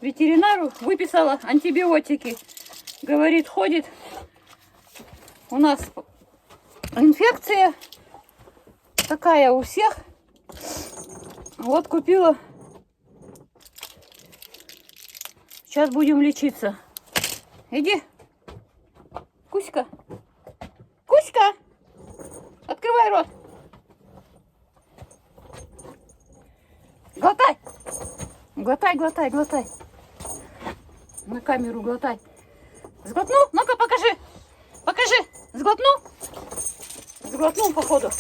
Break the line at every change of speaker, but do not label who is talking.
ветеринару, выписала антибиотики. Говорит, ходит у нас инфекция такая у всех. Вот купила. Сейчас будем лечиться. Иди. Кузька. Кузька. Открывай рот. Глотай. Глотай, глотай, глотай. На камеру глотай. Сглотнул? Ну-ка, покажи. Покажи. Сглотнул? Сглотнул, походу.